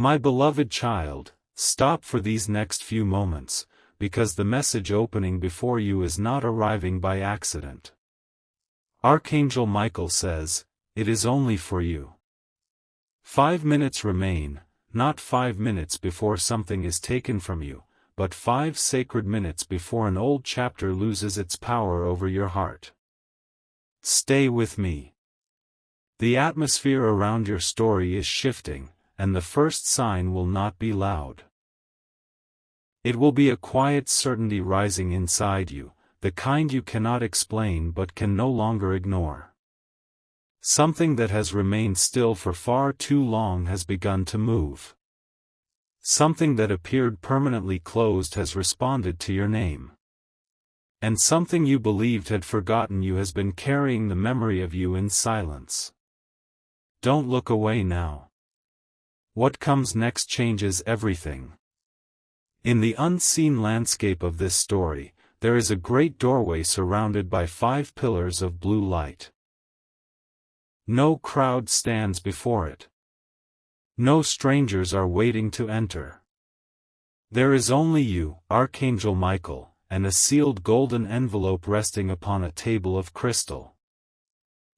My beloved child, stop for these next few moments, because the message opening before you is not arriving by accident. Archangel Michael says, it is only for you. 5 minutes remain, not 5 minutes before something is taken from you, but 5 sacred minutes before an old chapter loses its power over your heart. Stay with me. The atmosphere around your story is shifting, and the first sign will not be loud. It will be a quiet certainty rising inside you, the kind you cannot explain but can no longer ignore. Something that has remained still for far too long has begun to move. Something that appeared permanently closed has responded to your name. And something you believed had forgotten you has been carrying the memory of you in silence. Don't look away now. What comes next changes everything. In the unseen landscape of this story, there is a great doorway surrounded by 5 pillars of blue light. No crowd stands before it. No strangers are waiting to enter. There is only you, Archangel Michael, and a sealed golden envelope resting upon a table of crystal.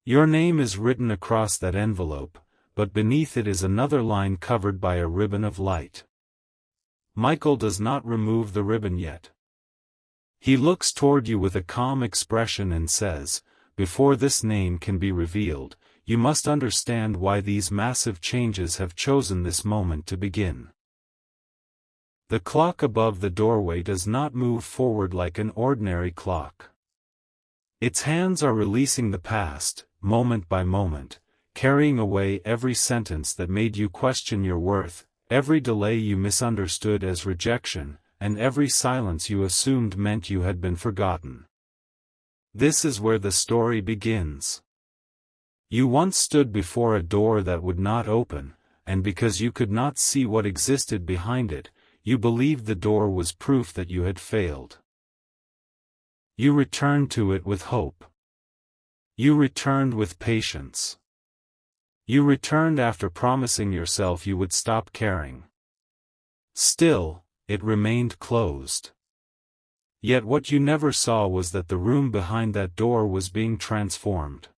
Your name is written across that envelope, but beneath it is another line covered by a ribbon of light. Michael does not remove the ribbon yet. He looks toward you with a calm expression and says, before this name can be revealed, you must understand why these massive changes have chosen this moment to begin. The clock above the doorway does not move forward like an ordinary clock. Its hands are releasing the past, moment by moment, carrying away every sentence that made you question your worth, every delay you misunderstood as rejection, and every silence you assumed meant you had been forgotten. This is where the story begins. You once stood before a door that would not open, and because you could not see what existed behind it, you believed the door was proof that you had failed. You returned to it with hope. You returned with patience. You returned after promising yourself you would stop caring. Still, it remained closed. Yet what you never saw was that the room behind that door was being transformed.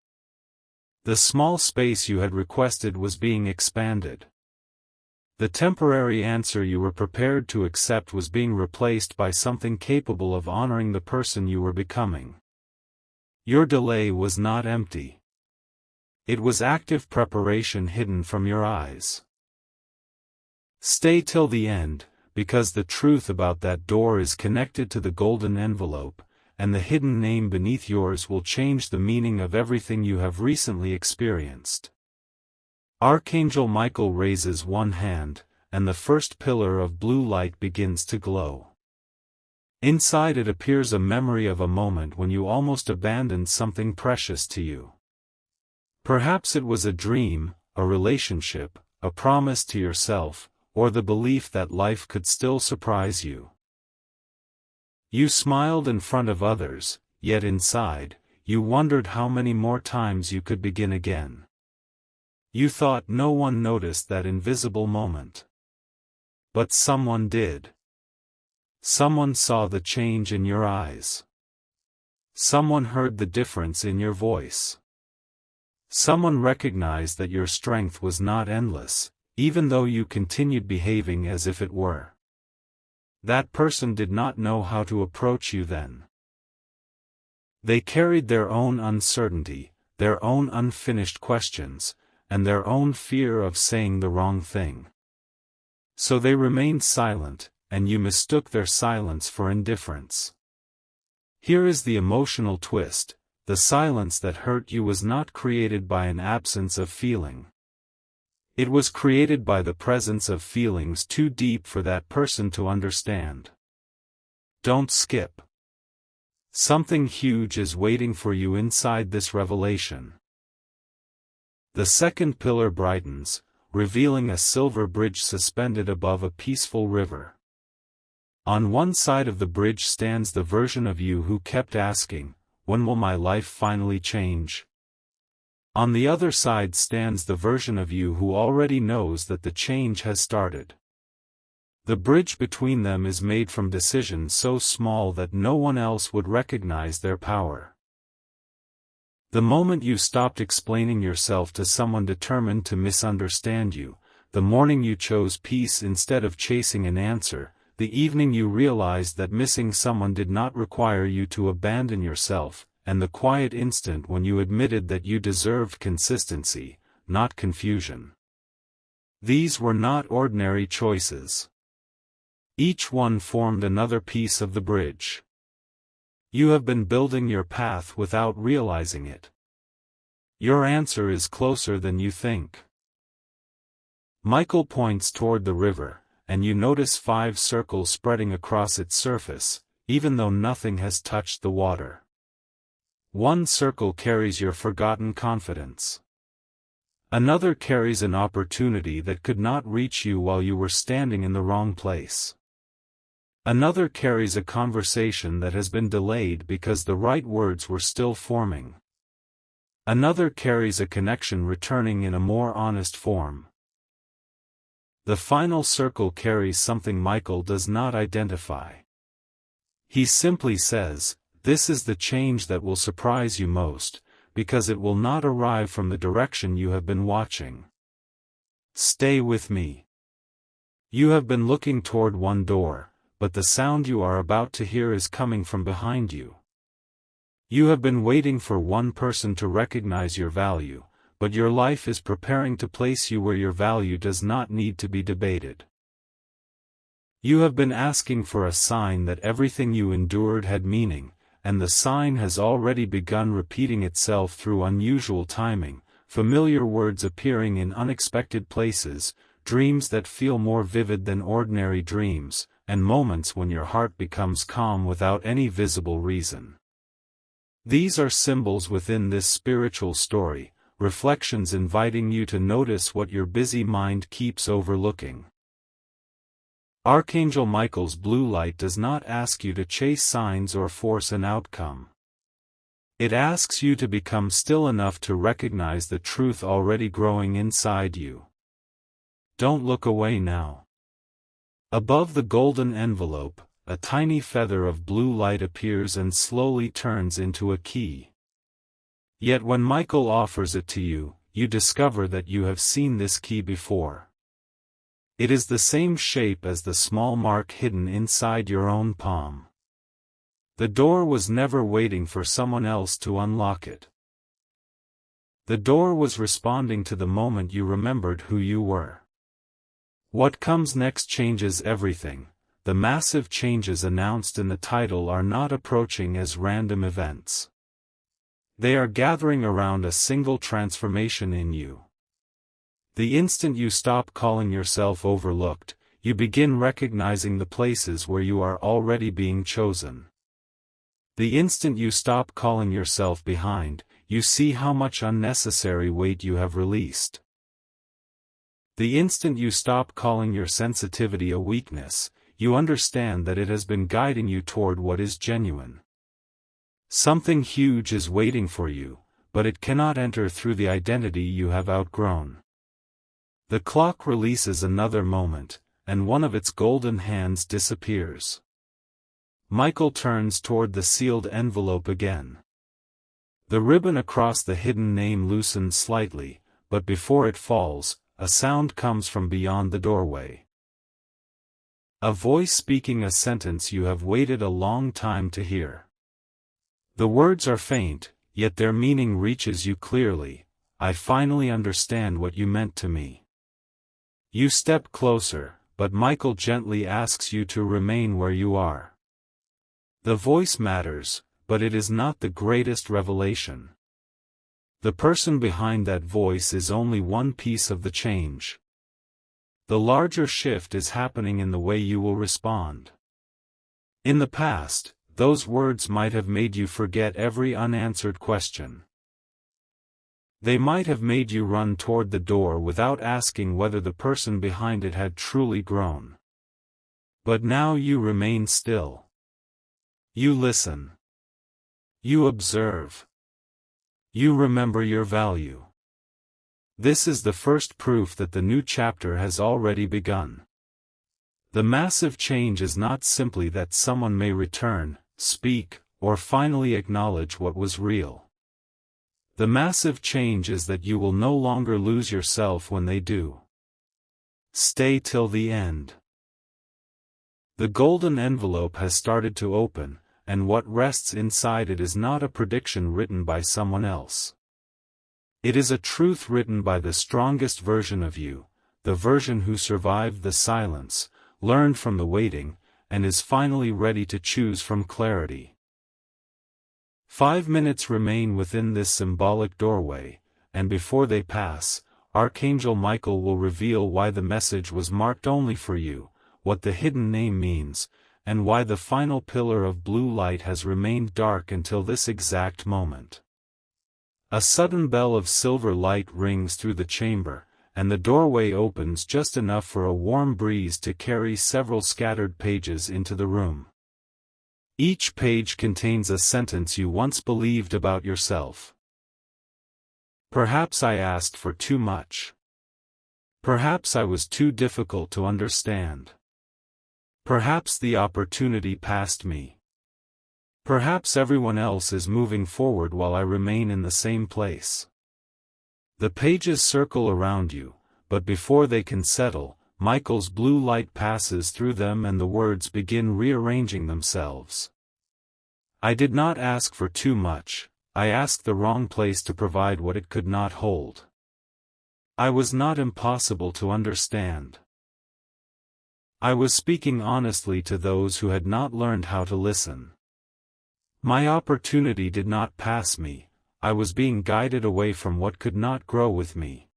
The small space you had requested was being expanded. The temporary answer you were prepared to accept was being replaced by something capable of honoring the person you were becoming. Your delay was not empty. It was active preparation hidden from your eyes. Stay till the end, because the truth about that door is connected to the golden envelope, and the hidden name beneath yours will change the meaning of everything you have recently experienced. Archangel Michael raises one hand, and the first pillar of blue light begins to glow. Inside it appears a memory of a moment when you almost abandoned something precious to you. Perhaps it was a dream, a relationship, a promise to yourself, or the belief that life could still surprise you. You smiled in front of others, yet inside, you wondered how many more times you could begin again. You thought no one noticed that invisible moment. But someone did. Someone saw the change in your eyes. Someone heard the difference in your voice. Someone recognized that your strength was not endless, even though you continued behaving as if it were. That person did not know how to approach you then. They carried their own uncertainty, their own unfinished questions, and their own fear of saying the wrong thing. So they remained silent, and you mistook their silence for indifference. Here is the emotional twist: the silence that hurt you was not created by an absence of feeling. It was created by the presence of feelings too deep for that person to understand. Don't skip. Something huge is waiting for you inside this revelation. The second pillar brightens, revealing a silver bridge suspended above a peaceful river. On one side of the bridge stands the version of you who kept asking, "When will my life finally change?" On the other side stands the version of you who already knows that the change has started. The bridge between them is made from decisions so small that no one else would recognize their power. The moment you stopped explaining yourself to someone determined to misunderstand you, the morning you chose peace instead of chasing an answer, the evening you realized that missing someone did not require you to abandon yourself, and the quiet instant when you admitted that you deserved consistency, not confusion. These were not ordinary choices. Each one formed another piece of the bridge. You have been building your path without realizing it. Your answer is closer than you think. Michael points toward the river, and you notice 5 circles spreading across its surface, even though nothing has touched the water. One circle carries your forgotten confidence. Another carries an opportunity that could not reach you while you were standing in the wrong place. Another carries a conversation that has been delayed because the right words were still forming. Another carries a connection returning in a more honest form. The final circle carries something Michael does not identify. He simply says, "This is the change that will surprise you most, because it will not arrive from the direction you have been watching. Stay with me." You have been looking toward one door, but the sound you are about to hear is coming from behind you. You have been waiting for one person to recognize your value, but your life is preparing to place you where your value does not need to be debated. You have been asking for a sign that everything you endured had meaning, and the sign has already begun repeating itself through unusual timing, familiar words appearing in unexpected places, dreams that feel more vivid than ordinary dreams, and moments when your heart becomes calm without any visible reason. These are symbols within this spiritual story, reflections inviting you to notice what your busy mind keeps overlooking. Archangel Michael's blue light does not ask you to chase signs or force an outcome. It asks you to become still enough to recognize the truth already growing inside you. Don't look away now. Above the golden envelope, a tiny feather of blue light appears and slowly turns into a key. Yet when Michael offers it to you, you discover that you have seen this key before. It is the same shape as the small mark hidden inside your own palm. The door was never waiting for someone else to unlock it. The door was responding to the moment you remembered who you were. What comes next changes everything. The massive changes announced in the title are not approaching as random events. They are gathering around a single transformation in you. The instant you stop calling yourself overlooked, you begin recognizing the places where you are already being chosen. The instant you stop calling yourself behind, you see how much unnecessary weight you have released. The instant you stop calling your sensitivity a weakness, you understand that it has been guiding you toward what is genuine. Something huge is waiting for you, but it cannot enter through the identity you have outgrown. The clock releases another moment, and one of its golden hands disappears. Michael turns toward the sealed envelope again. The ribbon across the hidden name loosens slightly, but before it falls, a sound comes from beyond the doorway. A voice speaking a sentence you have waited a long time to hear. The words are faint, yet their meaning reaches you clearly. "I finally understand what you meant to me." You step closer, but Michael gently asks you to remain where you are. The voice matters, but it is not the greatest revelation. The person behind that voice is only one piece of the change. The larger shift is happening in the way you will respond. In the past, those words might have made you forget every unanswered question. They might have made you run toward the door without asking whether the person behind it had truly grown. But now you remain still. You listen. You observe. You remember your value. This is the first proof that the new chapter has already begun. The massive change is not simply that someone may return, speak, or finally acknowledge what was real. The massive change is that you will no longer lose yourself when they do. Stay till the end. The golden envelope has started to open, and what rests inside it is not a prediction written by someone else. It is a truth written by the strongest version of you, the version who survived the silence, learned from the waiting, and is finally ready to choose from clarity. 5 minutes remain within this symbolic doorway, and before they pass, Archangel Michael will reveal why the message was marked only for you, what the hidden name means, and why the final pillar of blue light has remained dark until this exact moment. A sudden bell of silver light rings through the chamber, and the doorway opens just enough for a warm breeze to carry several scattered pages into the room. Each page contains a sentence you once believed about yourself. Perhaps I asked for too much. Perhaps I was too difficult to understand. Perhaps the opportunity passed me. Perhaps everyone else is moving forward while I remain in the same place. The pages circle around you, but before they can settle, Michael's blue light passes through them and the words begin rearranging themselves. I did not ask for too much, I asked the wrong place to provide what it could not hold. I was not impossible to understand. I was speaking honestly to those who had not learned how to listen. My opportunity did not pass me, I was being guided away from what could not grow with me.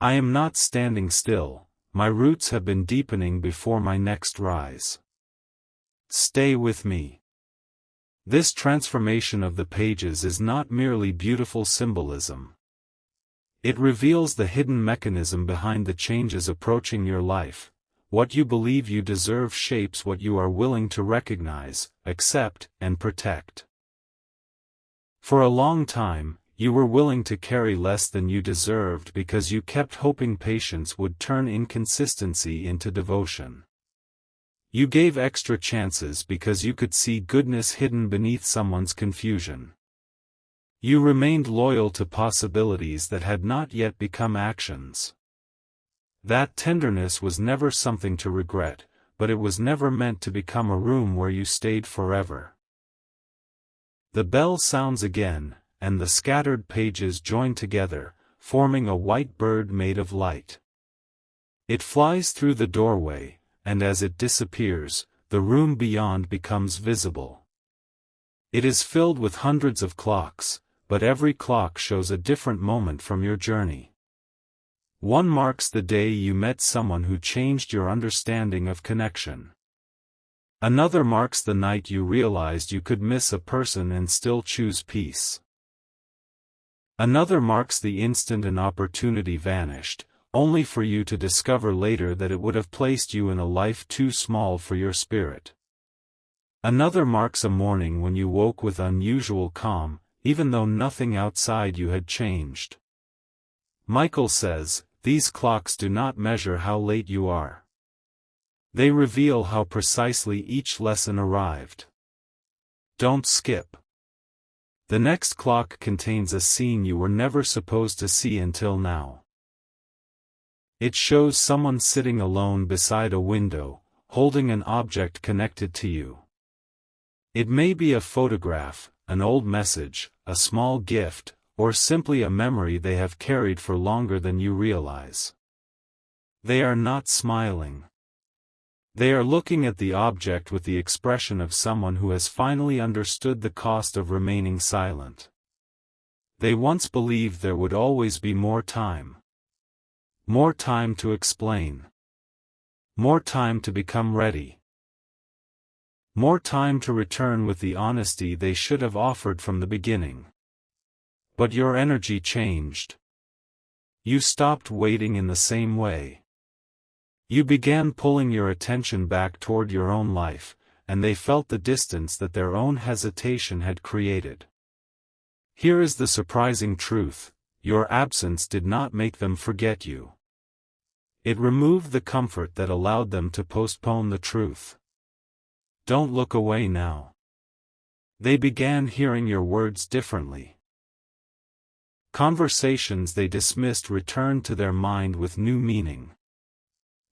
I am not standing still, my roots have been deepening before my next rise. Stay with me. This transformation of the pages is not merely beautiful symbolism. It reveals the hidden mechanism behind the changes approaching your life. What you believe you deserve shapes what you are willing to recognize, accept, and protect. For a long time, you were willing to carry less than you deserved because you kept hoping patience would turn inconsistency into devotion. You gave extra chances because you could see goodness hidden beneath someone's confusion. You remained loyal to possibilities that had not yet become actions. That tenderness was never something to regret, but it was never meant to become a room where you stayed forever. The bell sounds again, and the scattered pages join together, forming a white bird made of light. It flies through the doorway, and as it disappears, the room beyond becomes visible. It is filled with hundreds of clocks, but every clock shows a different moment from your journey. One marks the day you met someone who changed your understanding of connection. Another marks the night you realized you could miss a person and still choose peace. Another marks the instant an opportunity vanished, only for you to discover later that it would have placed you in a life too small for your spirit. Another marks a morning when you woke with unusual calm, even though nothing outside you had changed. Michael says, these clocks do not measure how late you are. They reveal how precisely each lesson arrived. Don't skip. The next clock contains a scene you were never supposed to see until now. It shows someone sitting alone beside a window, holding an object connected to you. It may be a photograph, an old message, a small gift, or simply a memory they have carried for longer than you realize. They are not smiling. They are looking at the object with the expression of someone who has finally understood the cost of remaining silent. They once believed there would always be more time. More time to explain. More time to become ready. More time to return with the honesty they should have offered from the beginning. But your energy changed. You stopped waiting in the same way. You began pulling your attention back toward your own life, and they felt the distance that their own hesitation had created. Here is the surprising truth: your absence did not make them forget you. It removed the comfort that allowed them to postpone the truth. Don't look away now. They began hearing your words differently. Conversations they dismissed returned to their mind with new meaning.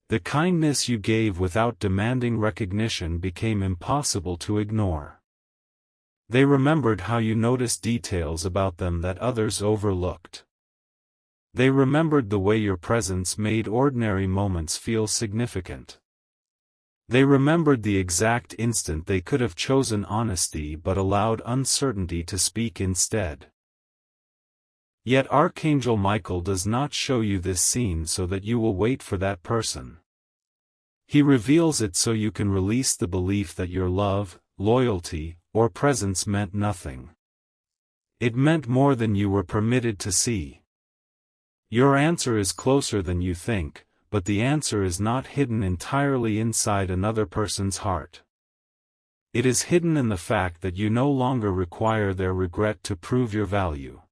The kindness you gave without demanding recognition became impossible to ignore. They remembered how you noticed details about them that others overlooked. They remembered the way your presence made ordinary moments feel significant. They remembered the exact instant they could have chosen honesty but allowed uncertainty to speak instead. Yet Archangel Michael does not show you this scene so that you will wait for that person. He reveals it so you can release the belief that your love, loyalty, or presence meant nothing. It meant more than you were permitted to see. Your answer is closer than you think, but the answer is not hidden entirely inside another person's heart. It is hidden in the fact that you no longer require their regret to prove your value.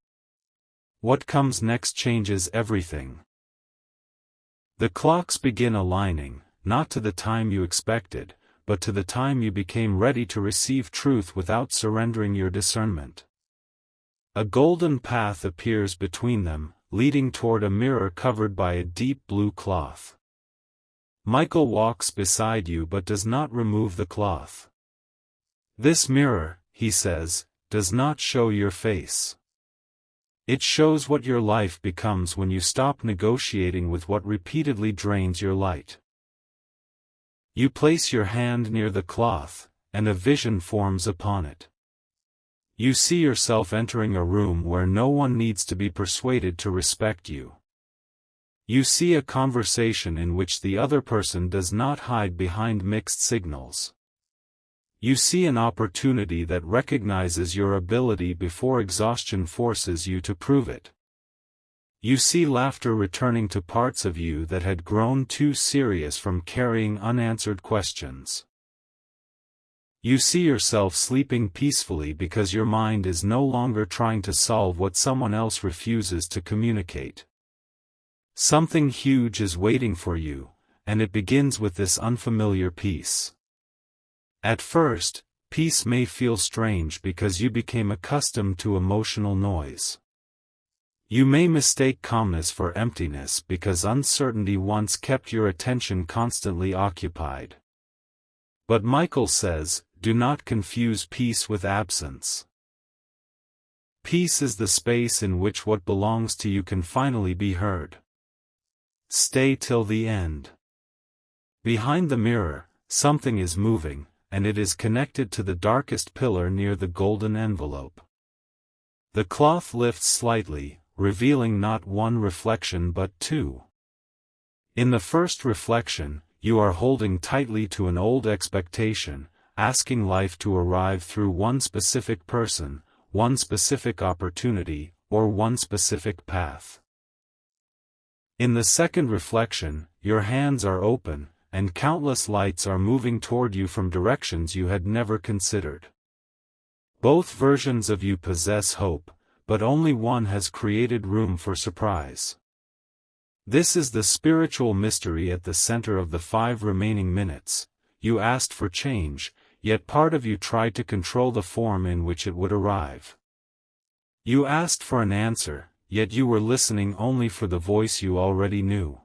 What comes next changes everything. The clocks begin aligning, not to the time you expected, but to the time you became ready to receive truth without surrendering your discernment. A golden path appears between them, leading toward a mirror covered by a deep blue cloth. Michael walks beside you but does not remove the cloth. This mirror, he says, does not show your face. It shows what your life becomes when you stop negotiating with what repeatedly drains your light. You place your hand near the cloth, and a vision forms upon it. You see yourself entering a room where no one needs to be persuaded to respect you. You see a conversation in which the other person does not hide behind mixed signals. You see an opportunity that recognizes your ability before exhaustion forces you to prove it. You see laughter returning to parts of you that had grown too serious from carrying unanswered questions. You see yourself sleeping peacefully because your mind is no longer trying to solve what someone else refuses to communicate. Something huge is waiting for you, and it begins with this unfamiliar peace. At first, peace may feel strange because you became accustomed to emotional noise. You may mistake calmness for emptiness because uncertainty once kept your attention constantly occupied. But Michael says, do not confuse peace with absence. Peace is the space in which what belongs to you can finally be heard. Stay till the end. Behind the mirror, something is moving, and it is connected to the darkest pillar near the golden envelope. The cloth lifts slightly, revealing not one reflection but two. In the first reflection, you are holding tightly to an old expectation, asking life to arrive through one specific person, one specific opportunity, or one specific path. In the second reflection, your hands are open, and countless lights are moving toward you from directions you had never considered. Both versions of you possess hope, but only one has created room for surprise. This is the spiritual mystery at the center of the 5 remaining minutes. You asked for change, yet part of you tried to control the form in which it would arrive. You asked for an answer, yet you were listening only for the voice you already knew.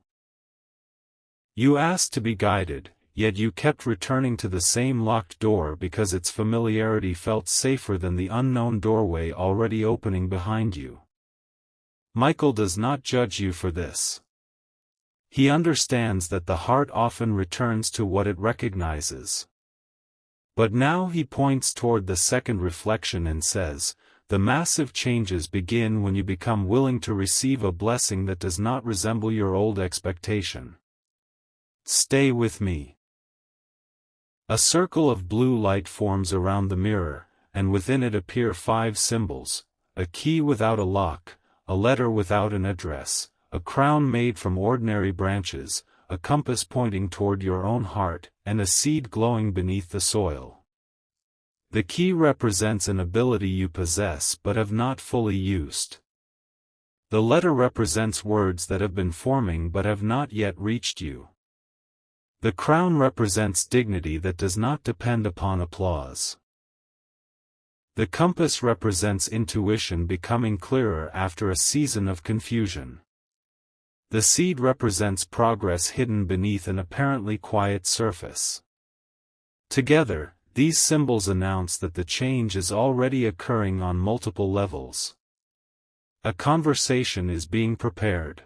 You asked to be guided, yet you kept returning to the same locked door because its familiarity felt safer than the unknown doorway already opening behind you. Michael does not judge you for this. He understands that the heart often returns to what it recognizes. But now he points toward the second reflection and says, the massive changes begin when you become willing to receive a blessing that does not resemble your old expectation. Stay with me. A circle of blue light forms around the mirror, and within it appear 5 symbols: a key without a lock, a letter without an address, a crown made from ordinary branches, a compass pointing toward your own heart, and a seed glowing beneath the soil. The key represents an ability you possess but have not fully used. The letter represents words that have been forming but have not yet reached you. The crown represents dignity that does not depend upon applause. The compass represents intuition becoming clearer after a season of confusion. The seed represents progress hidden beneath an apparently quiet surface. Together, these symbols announce that the change is already occurring on multiple levels. A conversation is being prepared.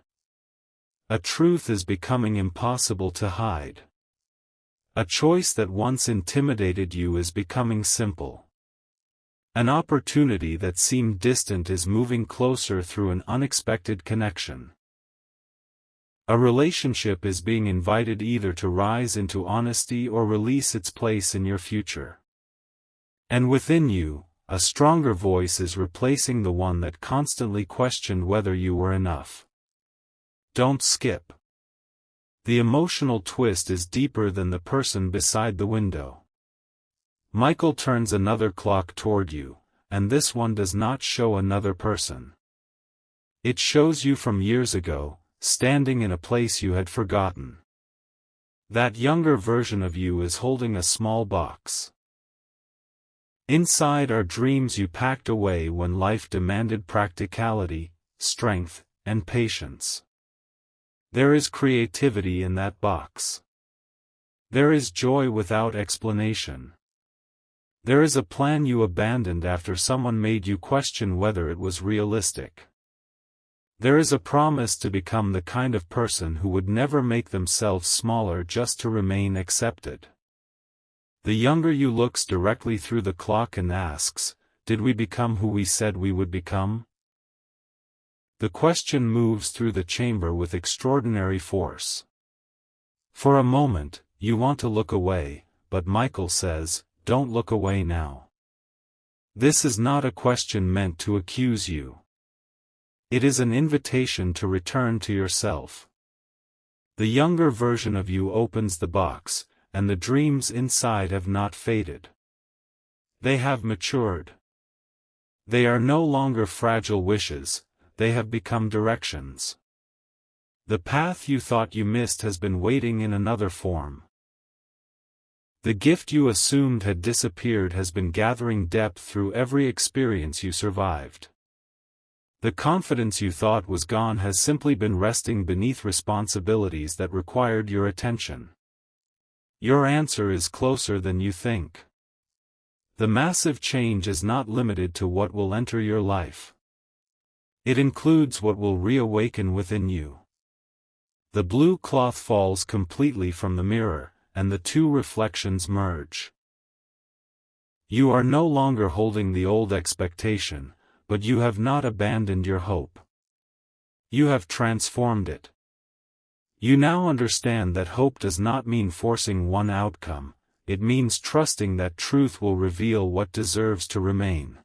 A truth is becoming impossible to hide. A choice that once intimidated you is becoming simple. An opportunity that seemed distant is moving closer through an unexpected connection. A relationship is being invited either to rise into honesty or release its place in your future. And within you, a stronger voice is replacing the one that constantly questioned whether you were enough. Don't skip. The emotional twist is deeper than the person beside the window. Michael turns another clock toward you, and this one does not show another person. It shows you from years ago, standing in a place you had forgotten. That younger version of you is holding a small box. Inside are dreams you packed away when life demanded practicality, strength, and patience. There is creativity in that box. There is joy without explanation. There is a plan you abandoned after someone made you question whether it was realistic. There is a promise to become the kind of person who would never make themselves smaller just to remain accepted. The younger you looks directly through the clock and asks, "Did we become who we said we would become?" The question moves through the chamber with extraordinary force. For a moment, you want to look away, but Michael says, "Don't look away now." This is not a question meant to accuse you. It is an invitation to return to yourself. The younger version of you opens the box, and the dreams inside have not faded. They have matured. They are no longer fragile wishes, they have become directions. The path you thought you missed has been waiting in another form. The gift you assumed had disappeared has been gathering depth through every experience you survived. The confidence you thought was gone has simply been resting beneath responsibilities that required your attention. Your answer is closer than you think. The massive change is not limited to what will enter your life. It includes what will reawaken within you. The blue cloth falls completely from the mirror, and the two reflections merge. You are no longer holding the old expectation, but you have not abandoned your hope. You have transformed it. You now understand that hope does not mean forcing one outcome, it means trusting that truth will reveal what deserves to remain.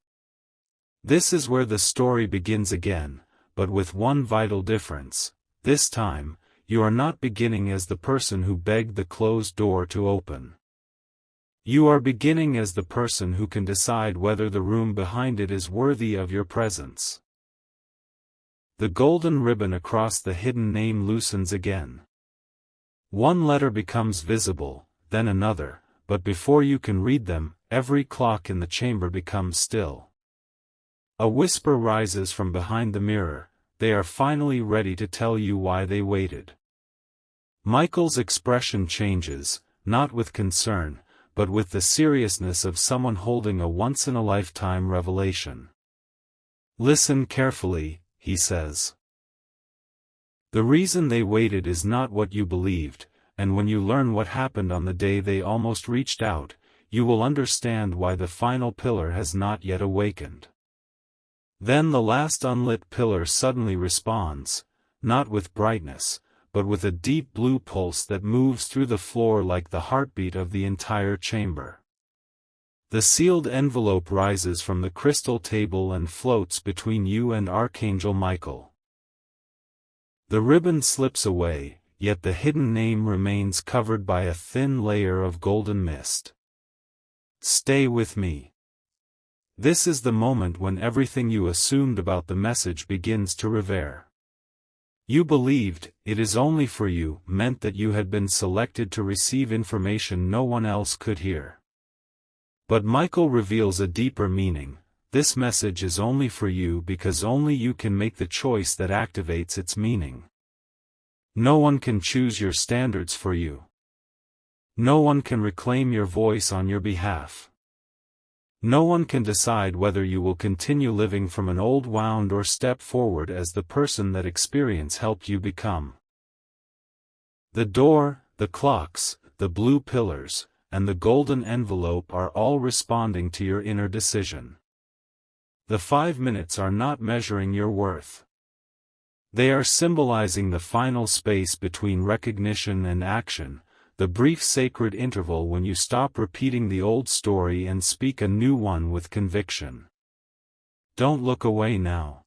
This is where the story begins again, but with one vital difference. This time, you are not beginning as the person who begged the closed door to open. You are beginning as the person who can decide whether the room behind it is worthy of your presence. The golden ribbon across the hidden name loosens again. One letter becomes visible, then another, but before you can read them, every clock in the chamber becomes still. A whisper rises from behind the mirror, they are finally ready to tell you why they waited. Michael's expression changes, not with concern, but with the seriousness of someone holding a once-in-a-lifetime revelation. Listen carefully, he says. The reason they waited is not what you believed, and when you learn what happened on the day they almost reached out, you will understand why the final pillar has not yet awakened. Then the last unlit pillar suddenly responds, not with brightness, but with a deep blue pulse that moves through the floor like the heartbeat of the entire chamber. The sealed envelope rises from the crystal table and floats between you and Archangel Michael. The ribbon slips away, yet the hidden name remains covered by a thin layer of golden mist. Stay with me. This is the moment when everything you assumed about the message begins to revere. You believed, "it is only for you," meant that you had been selected to receive information no one else could hear. But Michael reveals a deeper meaning. This message is only for you because only you can make the choice that activates its meaning. No one can choose your standards for you. No one can reclaim your voice on your behalf. No one can decide whether you will continue living from an old wound or step forward as the person that experience helped you become. The door, the clocks, the blue pillars, and the golden envelope are all responding to your inner decision. The 5 minutes are not measuring your worth. They are symbolizing the final space between recognition and action, the brief sacred interval when you stop repeating the old story and speak a new one with conviction. Don't look away now.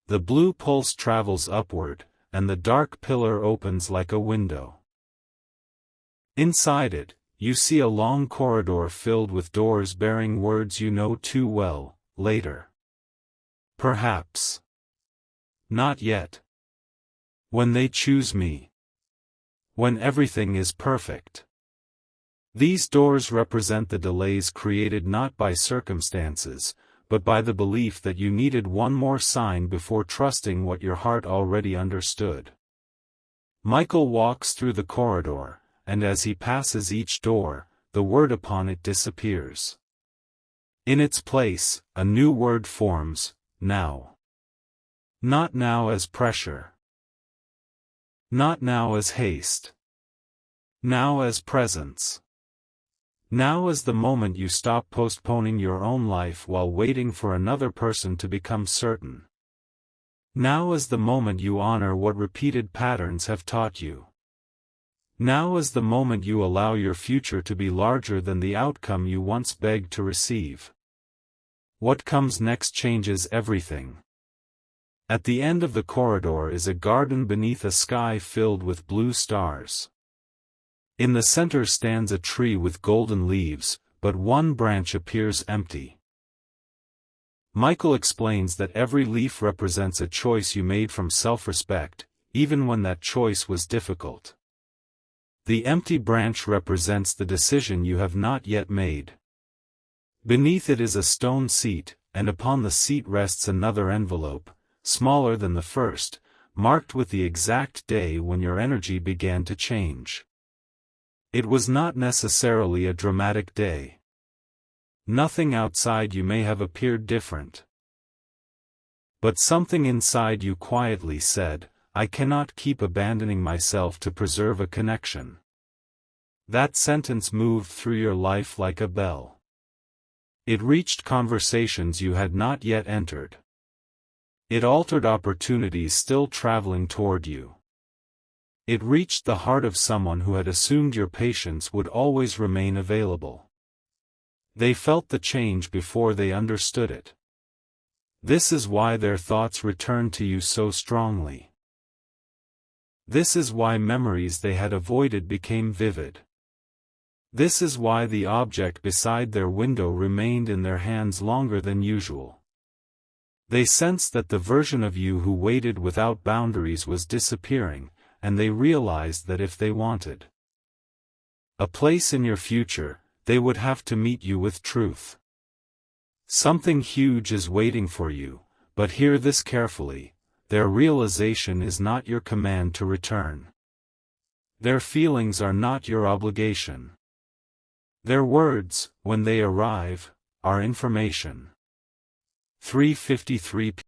The blue pulse travels upward, and the dark pillar opens like a window. Inside it, you see a long corridor filled with doors bearing words you know too well: later. Perhaps. Not yet. When they choose me. When everything is perfect. These doors represent the delays created not by circumstances, but by the belief that you needed one more sign before trusting what your heart already understood. Michael walks through the corridor, and as he passes each door, the word upon it disappears. In its place, a new word forms: now. Not now as pressure. Not now as haste. Now as presence. Now is the moment you stop postponing your own life while waiting for another person to become certain. Now is the moment you honor what repeated patterns have taught you. Now is the moment you allow your future to be larger than the outcome you once begged to receive. What comes next changes everything. At the end of the corridor is a garden beneath a sky filled with blue stars. In the center stands a tree with golden leaves, but one branch appears empty. Michael explains that every leaf represents a choice you made from self-respect, even when that choice was difficult. The empty branch represents the decision you have not yet made. Beneath it is a stone seat, and upon the seat rests another envelope, smaller than the first, marked with the exact day when your energy began to change. It was not necessarily a dramatic day. Nothing outside you may have appeared different. But something inside you quietly said, "I cannot keep abandoning myself to preserve a connection." That sentence moved through your life like a bell. It reached conversations you had not yet entered. It altered opportunities still traveling toward you. It reached the heart of someone who had assumed your patience would always remain available. They felt the change before they understood it. This is why their thoughts returned to you so strongly. This is why memories they had avoided became vivid. This is why the object beside their window remained in their hands longer than usual. They sensed that the version of you who waited without boundaries was disappearing, and they realized that if they wanted a place in your future, they would have to meet you with truth. Something huge is waiting for you, but hear this carefully: their realization is not your command to return. Their feelings are not your obligation. Their words, when they arrive, are information. 3:53 p.